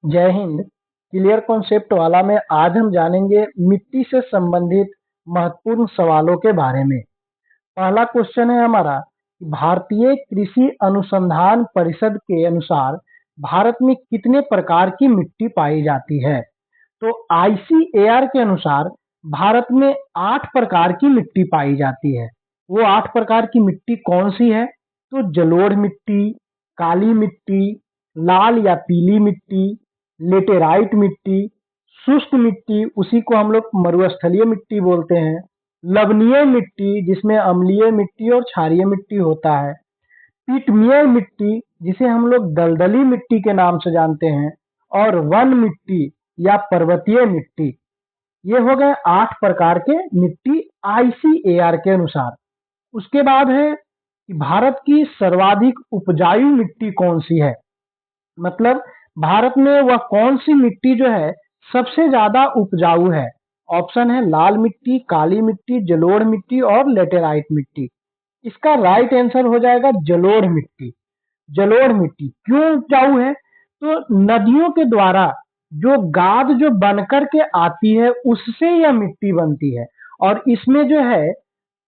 जय Hind. Clear concept वाला में आज हम जानेंगे मिट्टी से संबंधित महत्वपूर्ण सवालों के बारे में। पहला क्वेश्चन है हमारा, भारतीय कृषि अनुसंधान परिषद के अनुसार भारत में कितने प्रकार की मिट्टी पाई जाती है? तो आईसीएआर के अनुसार भारत में 8 प्रकार की मिट्टी पाई जाती है। वो 8 प्रकार की मिट्टी कौन सी है? तो जलोढ़ मिट्टी, काली मिट्टी, लाल या पीली मिट्टी, लेटेराइट मिट्टी, शुष्क मिट्टी, उसी को हम लोग मरुस्थलीय मिट्टी बोलते हैं, लवणीय मिट्टी जिसमें अम्लीय मिट्टी और क्षारीय मिट्टी होता है, पीटमीय मिट्टी जिसे हम लोग दलदली मिट्टी के नाम से जानते हैं, और वन मिट्टी या पर्वतीय मिट्टी। ये हो गए 8 प्रकार के मिट्टी आईसीएआर के अनुसार। उसके बाद है कि भारत की सर्वाधिक उपजाऊ मिट्टी कौन सी है? मतलब भारत में वह कौन सी मिट्टी जो है सबसे ज्यादा उपजाऊ है? ऑप्शन है लाल मिट्टी, काली मिट्टी, जलोढ़ मिट्टी और लेटेराइट मिट्टी। इसका राइट आंसर हो जाएगा जलोढ़ मिट्टी। जलोढ़ मिट्टी क्यों उपजाऊ है? तो नदियों के द्वारा जो गाद जो बनकर के आती है उससे यह मिट्टी बनती है, और इसमें जो है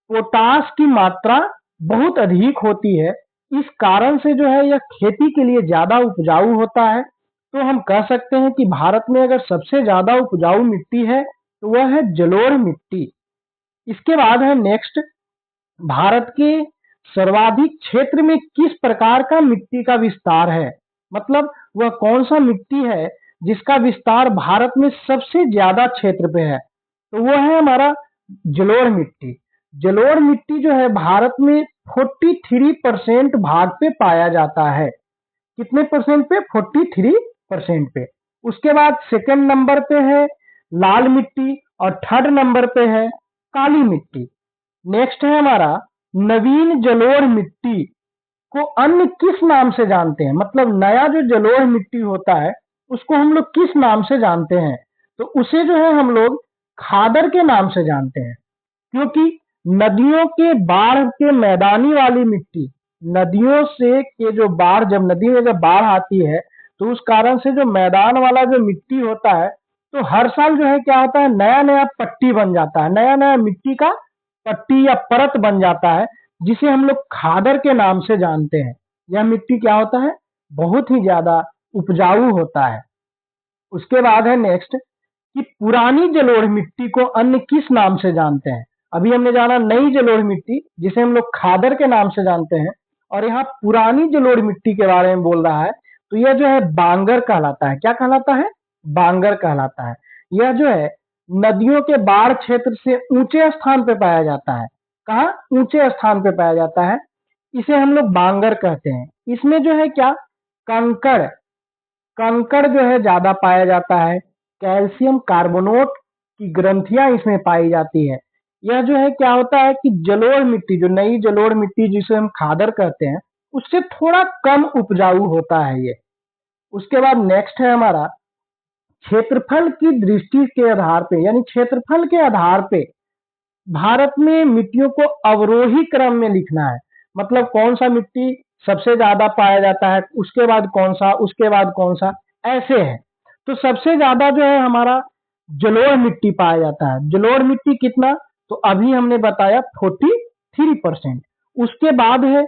पोटास की मात्रा बहुत अधिक होती है। इस कारण से जो है यह खेती के लिए ज्यादा उपजाऊ होता है। तो हम कह सकते हैं कि भारत में अगर सबसे ज्यादा उपजाऊ मिट्टी है तो वह है जलोढ़ मिट्टी। इसके बाद है नेक्स्ट, भारत के सर्वाधिक क्षेत्र में किस प्रकार का मिट्टी का विस्तार है? मतलब वह कौन सा मिट्टी है जिसका विस्तार भारत में सबसे ज्यादा क्षेत्र पे है? तो वो है हमारा जलोढ़ मिट्टी। जलोढ़ मिट्टी जो है भारत में 43% भाग पे पाया जाता है। कितने परसेंट पे? 43% पे। उसके बाद सेकंड नंबर पे है लाल मिट्टी और थर्ड नंबर पे है काली मिट्टी। नेक्स्ट है हमारा, नवीन जलोढ़ मिट्टी को अन्य किस नाम से जानते हैं? मतलब नया जो जलोढ़ मिट्टी होता है उसको हम लोग किस नाम से जानते हैं? तो उसे जो है हम लोग खादर के नाम से जानते हैं, क्योंकि नदियों के बाढ़ के मैदानी वाली मिट्टी, नदियों से के जो बाढ़, जब नदी में जब बाढ़ आती है तो उस कारण से जो मैदान वाला जो मिट्टी होता है, तो हर साल जो है क्या होता है, नया नया पट्टी बन जाता है, नया नया मिट्टी का पट्टी या परत बन जाता है, जिसे हम लोग खादर के नाम से जानते हैं। यह मिट्टी क्या होता है? बहुत ही ज्यादा उपजाऊ होता है। उसके बाद है नेक्स्ट कि पुरानी जलोढ़ मिट्टी को अन्य किस नाम से जानते हैं? अभी हमने जाना नई जलोढ़ मिट्टी जिसे हम लोग खादर के नाम से जानते हैं, और यहाँ पुरानी जलोढ़ मिट्टी के बारे में बोल रहा है, तो यह जो है बांगर कहलाता है। क्या कहलाता है? बांगर कहलाता है। यह जो है नदियों के बाढ़ क्षेत्र से ऊंचे स्थान पे पाया जाता है। कहाँ? ऊंचे स्थान पे पाया जाता है। इसे हम लोग बांगर कहते हैं। इसमें जो है क्या, कंकड़ कंकड़ जो है ज्यादा पाया जाता है। कैल्शियम कार्बोनेट की ग्रंथियां इसमें पाई जाती है। यह जो है क्या होता है कि जलोढ़ मिट्टी, जो नई जलोढ़ मिट्टी जिसे हम खादर कहते हैं, उससे थोड़ा कम उपजाऊ होता है ये। उसके बाद नेक्स्ट है हमारा, क्षेत्रफल की दृष्टि के आधार पे, यानी क्षेत्रफल के आधार पे भारत में मिट्टियों को अवरोही क्रम में लिखना है। मतलब कौन सा मिट्टी सबसे ज्यादा पाया जाता है, उसके बाद कौन सा, उसके बाद कौन सा, ऐसे है। तो सबसे ज्यादा जो है हमारा जलोढ़ मिट्टी पाया जाता है। जलोढ़ मिट्टी कितना? तो अभी हमने बताया 43%। उसके बाद है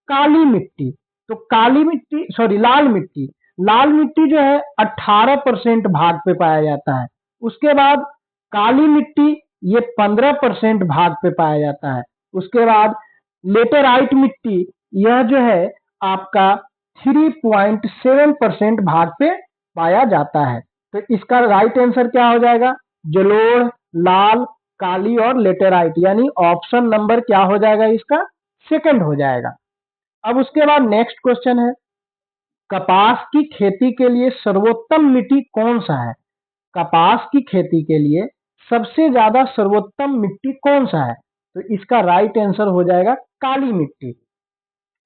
काली मिट्टी। तो काली मिट्टी, सॉरी, लाल मिट्टी। लाल मिट्टी जो है 18% भाग पे पाया जाता है। उसके बाद काली मिट्टी, ये 15% भाग पे पाया जाता है। उसके बाद लेटेराइट मिट्टी, यह जो है आपका 3.7% भाग पे पाया जाता है। तो इसका राइट आंसर क्या हो जाएगा? जलोढ़, लाल, काली और लेटेराइट, यानी ऑप्शन नंबर क्या हो जाएगा इसका? सेकंड हो जाएगा। अब उसके बाद नेक्स्ट क्वेश्चन है, कपास की खेती के लिए सर्वोत्तम मिट्टी कौन सा है? कपास की खेती के लिए सबसे ज्यादा सर्वोत्तम मिट्टी कौन सा है? तो इसका राइट आंसर हो जाएगा काली मिट्टी।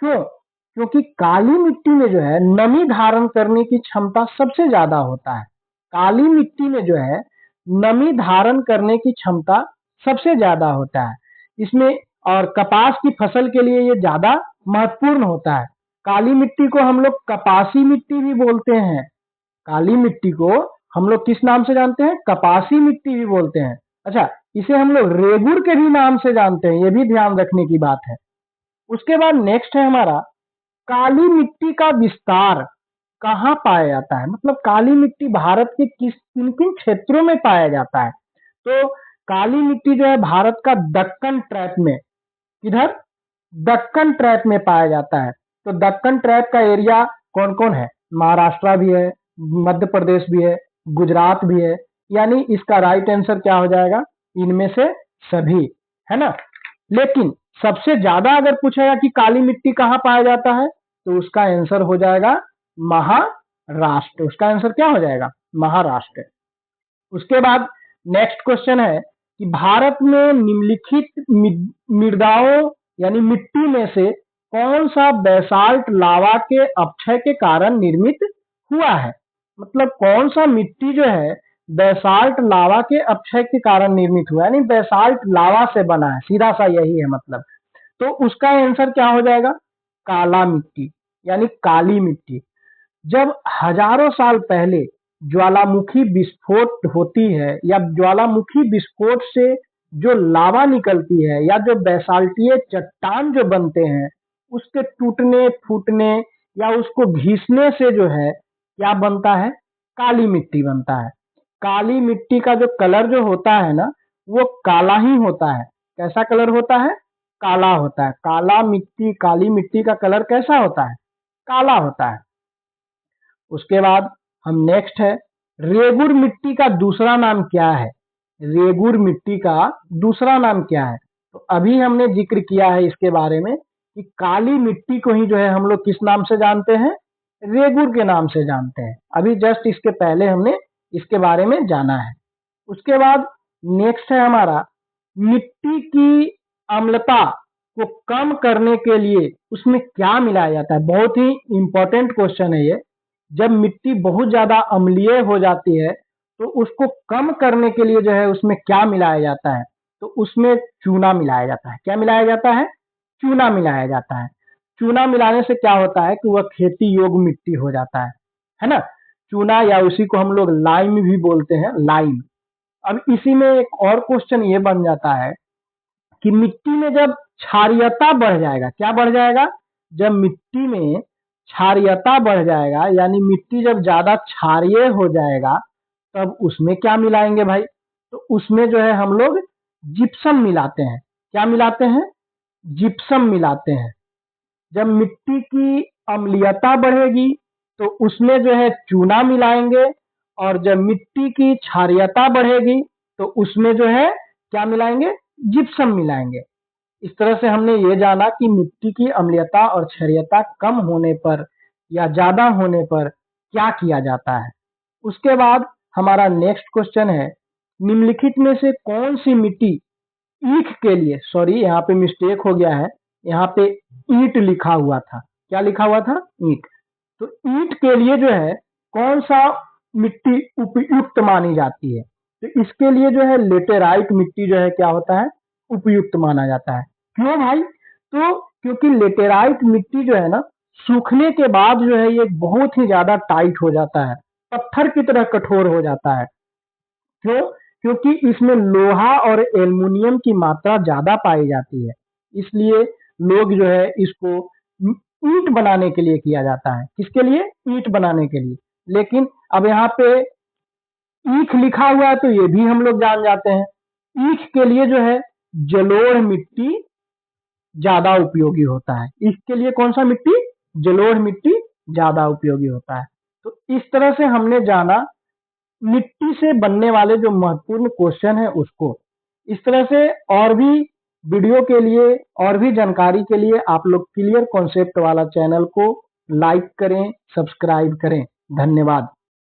क्यों? क्योंकि काली मिट्टी में जो है नमी धारण करने की क्षमता सबसे ज्यादा होता है। काली मिट्टी में जो है नमी धारण करने की क्षमता सबसे ज्यादा होता है इसमें, और कपास की फसल के लिए ये ज्यादा महत्वपूर्ण होता है। काली मिट्टी को हम लोग कपासी मिट्टी भी बोलते हैं। काली मिट्टी को हम लोग किस नाम से जानते हैं? कपासी मिट्टी भी बोलते हैं। अच्छा, इसे हम लोग रेगुर के भी नाम से जानते हैं, ये भी ध्यान रखने की बात है। उसके बाद नेक्स्ट है हमारा, काली मिट्टी का विस्तार कहाँ पाया जाता है? मतलब काली मिट्टी भारत के किन किन क्षेत्रों में पाया जाता है? तो काली मिट्टी जो है भारत का दक्कन ट्रैप में, किधर? दक्कन ट्रैप में पाया जाता है। तो दक्कन ट्रैप का एरिया कौन कौन है? महाराष्ट्र भी है, मध्य प्रदेश भी है, गुजरात भी है। यानी इसका राइट आंसर क्या हो जाएगा? इनमें से सभी, है ना। लेकिन सबसे ज्यादा अगर पूछेगा कि काली मिट्टी कहाँ पाया जाता है, तो उसका आंसर हो जाएगा महाराष्ट्र। उसका आंसर क्या हो जाएगा? महाराष्ट्र। उसके बाद नेक्स्ट क्वेश्चन है कि भारत में निम्नलिखित मृदाओं यानी मिट्टी में से कौन सा बेसाल्ट लावा के अपक्षय के कारण निर्मित हुआ है? मतलब कौन सा मिट्टी जो है बेसाल्ट लावा के अपक्षय के कारण निर्मित हुआ है, यानी बेसाल्ट लावा से बना है, सीधा सा यही है मतलब। तो उसका आंसर क्या हो जाएगा? काला मिट्टी, यानी काली मिट्टी। जब हजारों साल पहले ज्वालामुखी विस्फोट होती है या ज्वालामुखी विस्फोट से जो लावा निकलती है या जो बेसाल्टीय चट्टान जो बनते हैं, उसके टूटने फूटने या उसको घिसने से जो है क्या बनता है? काली मिट्टी बनता है। काली मिट्टी का जो कलर जो होता है ना, वो काला ही होता है। कैसा कलर होता है? काला होता है। काली मिट्टी का कलर कैसा होता है? काला होता है। उसके बाद हम नेक्स्ट है, रेगुर मिट्टी का दूसरा नाम क्या है? रेगुर मिट्टी का दूसरा नाम क्या है? तो अभी हमने जिक्र किया है इसके बारे में कि काली मिट्टी को ही जो है हम लोग किस नाम से जानते हैं? रेगुर के नाम से जानते हैं। अभी जस्ट इसके पहले हमने इसके बारे में जाना है। उसके बाद नेक्स्ट है हमारा, मिट्टी की अम्लता को कम करने के लिए उसमें क्या मिलाया जाता है? बहुत ही इंपॉर्टेंट क्वेश्चन है ये। जब मिट्टी बहुत ज्यादा अम्लीय हो जाती है तो उसको कम करने के लिए जो है उसमें क्या मिलाया जाता है? तो उसमें चूना मिलाया जाता है। क्या मिलाया जाता है? चूना मिलाया जाता है। चूना मिलाने से क्या होता है कि वह खेती योग्य मिट्टी हो जाता है ना। चूना या उसी को हम लोग लाइम भी बोलते हैं, लाइम। अब इसी में एक और क्वेश्चन ये बन जाता है कि मिट्टी में जब क्षारीयता बढ़ जाएगा, क्या बढ़ जाएगा? जब मिट्टी में क्षारीयता बढ़ जाएगा यानी मिट्टी जब ज्यादा क्षारीय हो जाएगा, तब उसमें क्या मिलाएंगे भाई? तो उसमें जो है हम लोग जिप्सम मिलाते हैं। क्या मिलाते हैं? जिप्सम मिलाते हैं। जब मिट्टी की अम्लीयता बढ़ेगी तो उसमें जो है चूना मिलाएंगे, और जब मिट्टी की क्षारीयता बढ़ेगी तो उसमें जो है क्या मिलाएंगे? जिप्सम मिलाएंगे। इस तरह से हमने ये जाना कि मिट्टी की अम्लीयता और क्षारीयता कम होने पर या ज्यादा होने पर क्या किया जाता है। उसके बाद हमारा नेक्स्ट क्वेश्चन है, निम्नलिखित में से कौन सी मिट्टी ईख के लिए, सॉरी यहाँ पे मिस्टेक हो गया है, यहाँ पे ईंट लिखा हुआ था। क्या लिखा हुआ था? ईंट। तो ईंट के लिए जो है कौन सा मिट्टी उपयुक्त मानी जाती है? तो इसके लिए जो है लेटेराइट मिट्टी जो है क्या होता है? उपयुक्त माना जाता है। क्यों भाई? तो क्योंकि लेटेराइट मिट्टी जो है ना, सूखने के बाद जो है ये बहुत ही ज्यादा टाइट हो जाता है, पत्थर की तरह कठोर हो जाता है। क्यों? क्योंकि इसमें लोहा और एल्युमिनियम की मात्रा ज्यादा पाई जाती है, इसलिए लोग जो है इसको ईंट बनाने के लिए किया जाता है। किसके लिए? ईंट बनाने के लिए। लेकिन अब यहाँ पे ईख लिखा हुआ है तो ये भी हम लोग जान जाते हैं। ईख के लिए जो है जलोढ़ मिट्टी ज्यादा उपयोगी होता है। इसके लिए कौन सा मिट्टी? जलोढ़ मिट्टी ज्यादा उपयोगी होता है। तो इस तरह से हमने जाना मिट्टी से बनने वाले जो महत्वपूर्ण क्वेश्चन है उसको। इस तरह से और भी वीडियो के लिए और भी जानकारी के लिए आप लोग क्लियर कॉन्सेप्ट वाला चैनल को लाइक करें, सब्सक्राइब करें। धन्यवाद।